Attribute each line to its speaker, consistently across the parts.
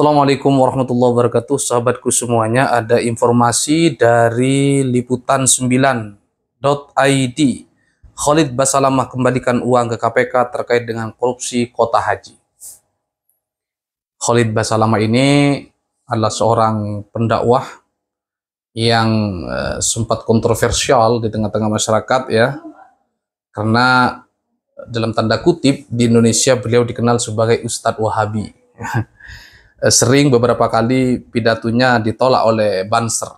Speaker 1: Assalamualaikum warahmatullahi wabarakatuh, sahabatku semuanya. Ada informasi dari liputan9.id. Khalid Basalamah kembalikan uang ke KPK terkait dengan korupsi kota haji. Khalid Basalamah ini adalah seorang pendakwah yang sempat kontroversial di tengah-tengah masyarakat ya, karena dalam tanda kutip di Indonesia beliau dikenal sebagai Ustadz Wahabi. Sering beberapa kali pidatonya ditolak oleh Banser.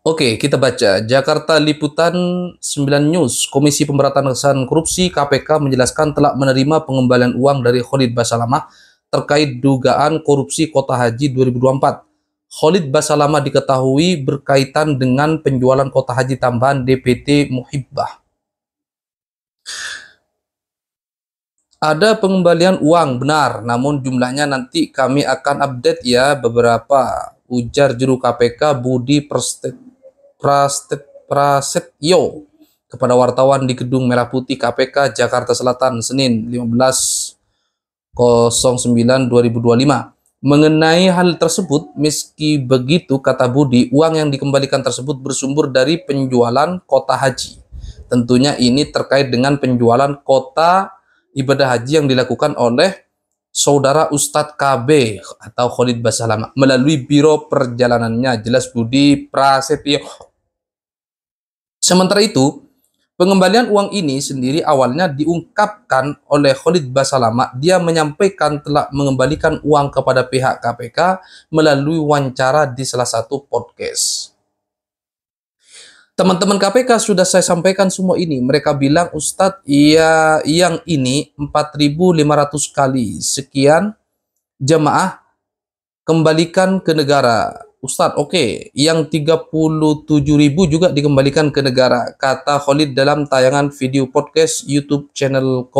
Speaker 1: Oke, kita baca. Jakarta Liputan 9 News. Komisi Pemberantasan Korupsi KPK menjelaskan telah menerima pengembalian uang dari Khalid Basalamah terkait dugaan korupsi kota haji 2024. Khalid Basalamah diketahui berkaitan dengan penjualan kota haji tambahan DPT Muhibbah. Ada pengembalian uang, benar, namun jumlahnya nanti kami akan update ya beberapa, ujar juru KPK Budi Prasetyo kepada wartawan di Gedung Merah Putih KPK Jakarta Selatan Senin 15.09.2025. Mengenai hal tersebut, meski begitu, kata Budi, uang yang dikembalikan tersebut bersumber dari penjualan kota haji. Tentunya ini terkait dengan penjualan kota ibadah haji yang dilakukan oleh saudara Ustadz KB atau Khalid Basalamah melalui biro perjalanannya, jelas Budi Prasetyo. Sementara itu, pengembalian uang ini sendiri awalnya diungkapkan oleh Khalid Basalamah. Dia menyampaikan telah mengembalikan uang kepada pihak KPK melalui wawancara di salah satu podcast. Teman-teman KPK sudah saya sampaikan semua ini. Mereka bilang, Ustadz, iya, yang ini 4.500 kali sekian jemaah kembalikan ke negara. Ustadz, oke, yang 37.000 juga dikembalikan ke negara, kata Khalid dalam tayangan video podcast YouTube channel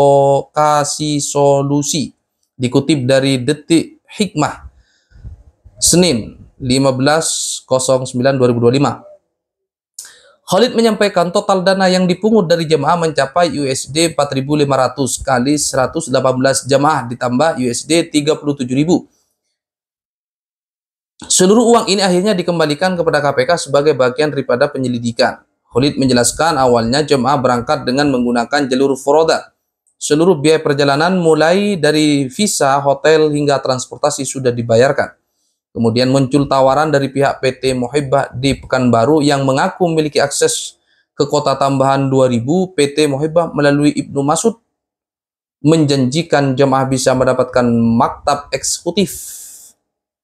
Speaker 1: Kasih Solusi. Dikutip dari Detik Hikmah, Senin 15.09.2025. Khalid menyampaikan total dana yang dipungut dari jemaah mencapai USD 4.500 kali 118 jemaah ditambah USD 37.000. Seluruh uang ini akhirnya dikembalikan kepada KPK sebagai bagian daripada penyelidikan. Khalid menjelaskan awalnya jemaah berangkat dengan menggunakan jalur forodha. Seluruh biaya perjalanan mulai dari visa, hotel hingga transportasi sudah dibayarkan. Kemudian muncul tawaran dari pihak PT Muhibbah di Pekanbaru yang mengaku memiliki akses ke kota tambahan 2000. PT Muhibbah melalui Ibnu Masud menjanjikan jemaah bisa mendapatkan maktab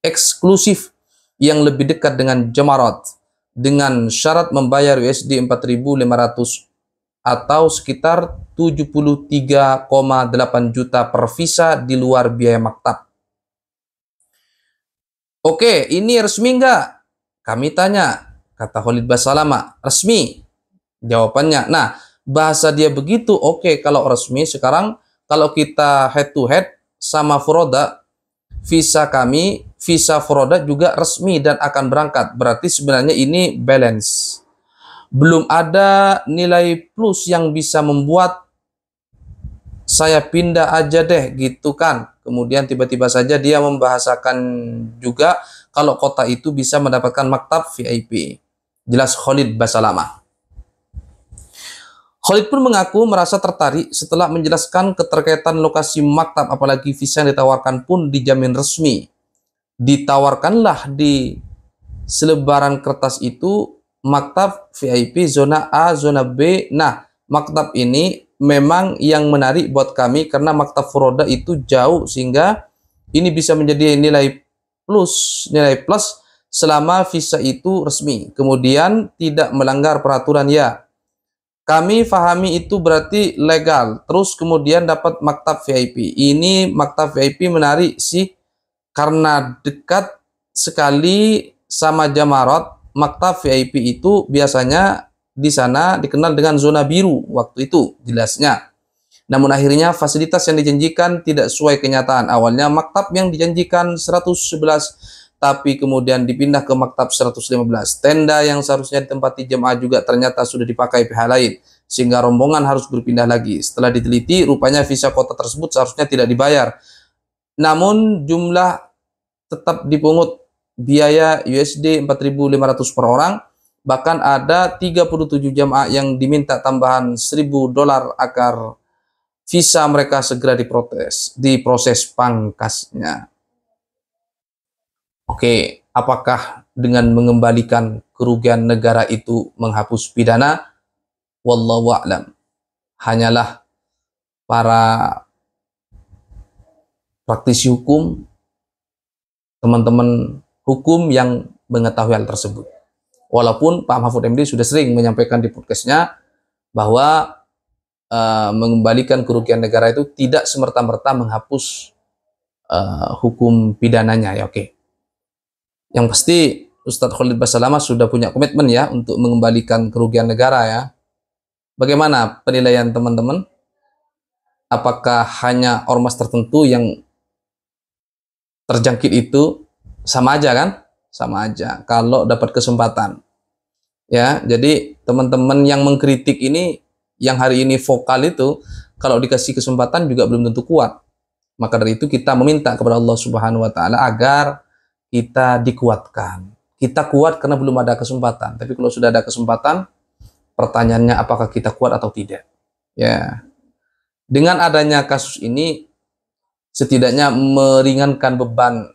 Speaker 1: eksklusif yang lebih dekat dengan Jemarat dengan syarat membayar USD 4.500 atau sekitar 73,8 juta per visa di luar biaya maktab. Oke, ini resmi enggak? Kami tanya, kata Khalid Basalamah. Resmi, jawabannya. Nah, bahasa dia begitu, oke, kalau resmi. Sekarang, kalau kita head to head sama forodha, visa kami, visa forodha juga resmi dan akan berangkat. Berarti sebenarnya ini balance. Belum ada nilai plus yang bisa membuat saya pindah aja deh, gitu kan. Kemudian tiba-tiba saja dia membahasakan juga kalau kota itu bisa mendapatkan maktab VIP. Jelas Khalid Basalamah. Khalid pun mengaku merasa tertarik setelah menjelaskan keterkaitan lokasi maktab, apalagi visa yang ditawarkan pun dijamin resmi. Ditawarkanlah di selebaran kertas itu maktab VIP zona A, zona B. Nah, maktab ini memang yang menarik buat kami karena maktab forodha itu jauh, sehingga ini bisa menjadi nilai plus selama visa itu resmi, kemudian tidak melanggar peraturan ya. Kami pahami itu berarti legal, terus kemudian dapat maktab VIP. Ini maktab VIP menarik sih karena dekat sekali sama Jamarat. Maktab VIP itu biasanya di sana dikenal dengan zona biru waktu itu, jelasnya. Namun akhirnya fasilitas yang dijanjikan tidak sesuai kenyataan. Awalnya maktab yang dijanjikan 111, tapi kemudian dipindah ke maktab 115. Tenda yang seharusnya ditempati jemaah juga ternyata sudah dipakai pihak lain, sehingga rombongan harus berpindah lagi. Setelah diteliti, rupanya visa kota tersebut seharusnya tidak dibayar. namun jumlah tetap dipungut biaya USD 4.500 per orang. Bahkan ada 37 jamaah yang diminta tambahan $1.000 agar visa mereka segera diproses pangkasnya. Oke, apakah dengan mengembalikan kerugian negara itu menghapus pidana? Wallahu a'lam. Hanyalah para praktisi hukum, teman-teman hukum yang mengetahui hal tersebut. Walaupun Pak Mahfud MD sudah sering menyampaikan di podcastnya bahwa mengembalikan kerugian negara itu tidak semerta-merta menghapus hukum pidananya, ya oke. Yang pasti Ustadz Khalid Basalamah sudah punya komitmen ya untuk mengembalikan kerugian negara ya. Bagaimana penilaian teman-teman? Apakah hanya ormas tertentu yang terjangkit itu? Sama aja kan? Sama aja kalau dapat kesempatan. Ya, jadi teman-teman yang mengkritik ini, yang hari ini vokal itu, kalau dikasih kesempatan juga belum tentu kuat. Maka dari itu kita meminta kepada Allah Subhanahu wa taala agar kita dikuatkan. Kita kuat karena belum ada kesempatan. Tapi kalau sudah ada kesempatan, pertanyaannya apakah kita kuat atau tidak. Ya. Dengan adanya kasus ini setidaknya meringankan beban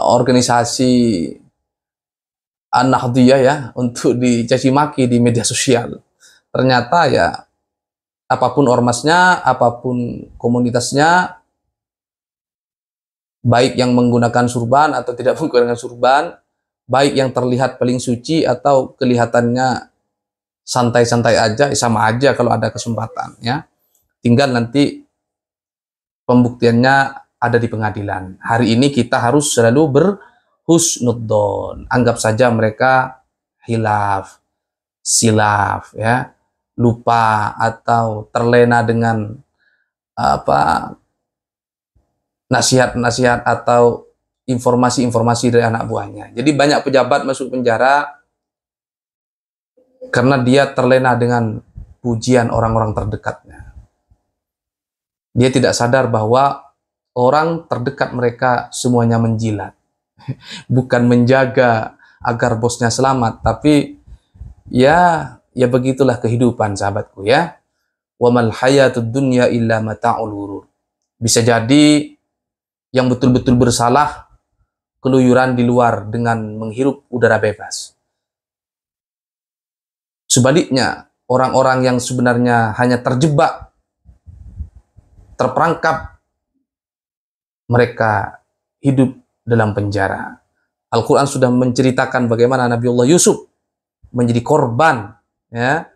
Speaker 1: organisasi An-Nahdliyah ya untuk dicaci maki di media sosial. Ternyata ya apapun ormasnya, apapun komunitasnya, baik yang menggunakan surban atau tidak menggunakan surban, baik yang terlihat paling suci atau kelihatannya santai-santai aja, sama aja kalau ada kesempatan ya. Tinggal nanti pembuktiannya ada di pengadilan. Hari ini kita harus selalu berhusnudzon. Anggap saja mereka hilaf, silaf ya, lupa atau terlena dengan nasihat-nasihat atau informasi-informasi dari anak buahnya. Jadi banyak pejabat masuk penjara karena dia terlena dengan pujian orang-orang terdekatnya. Dia tidak sadar bahwa orang terdekat mereka semuanya menjilat. Bukan menjaga agar bosnya selamat, tapi ya begitulah kehidupan sahabatku ya. Wa mal hayatud dunya illa mata'ul ghurur. Bisa jadi yang betul-betul bersalah keluyuran di luar dengan menghirup udara bebas. Sebaliknya, orang-orang yang sebenarnya hanya terjebak, terperangkap, mereka hidup dalam penjara. Al-Quran sudah menceritakan bagaimana Nabiullah Yusuf menjadi korban, ya,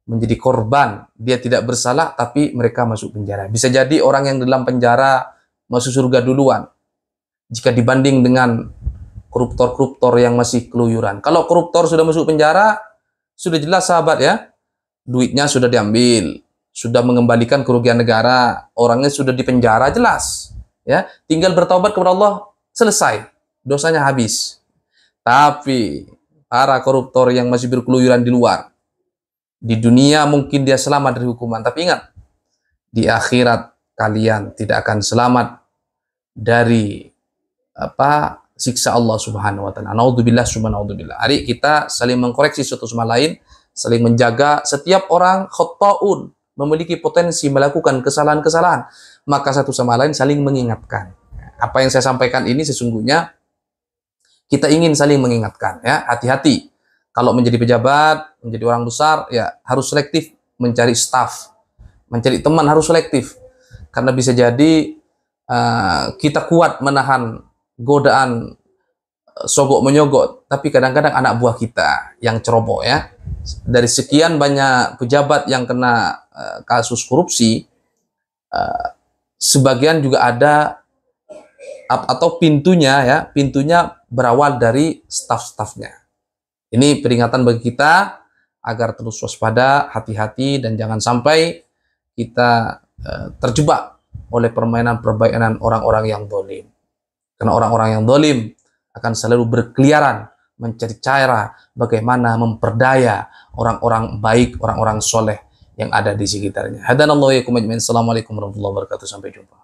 Speaker 1: menjadi korban. Dia tidak bersalah, tapi mereka masuk penjara. Bisa jadi orang yang dalam penjara masuk surga duluan, jika dibanding dengan koruptor-koruptor yang masih keluyuran. Kalau koruptor sudah masuk penjara, sudah jelas sahabat ya, duitnya sudah diambil, sudah mengembalikan kerugian negara, orangnya sudah dipenjara jelas, ya, tinggal bertaubat kepada Allah, selesai, dosanya habis. Tapi para koruptor yang masih berkeluyuran di luar, di dunia mungkin dia selamat dari hukuman, tapi ingat, di akhirat kalian tidak akan selamat dari siksa Allah Subhanahu wa taala. Naudzubillah subhanaudzubillah. Hari kita saling mengkoreksi satu sama lain, saling menjaga. Setiap orang khotta'un, memiliki potensi melakukan kesalahan-kesalahan, maka satu sama lain saling mengingatkan. Apa yang saya sampaikan ini sesungguhnya kita ingin saling mengingatkan ya. Hati-hati kalau menjadi pejabat, menjadi orang besar ya, harus selektif mencari staff, mencari teman, harus selektif. Karena bisa jadi kita kuat menahan godaan sogok menyogok, tapi kadang-kadang anak buah kita yang ceroboh ya. Dari sekian banyak pejabat yang kena kasus korupsi, sebagian juga ada atau pintunya berawal dari staf-stafnya. Ini peringatan bagi kita agar terus waspada, hati-hati, dan jangan sampai kita terjebak oleh permainan orang-orang yang zalim. Karena orang-orang yang zalim akan selalu berkeliaran mencari cara bagaimana memperdaya orang-orang baik, orang-orang soleh yang ada di sekitarnya. Hadanallahu wa iyyakum ajmain. Assalamualaikum warahmatullahi wabarakatuh. Sampai jumpa.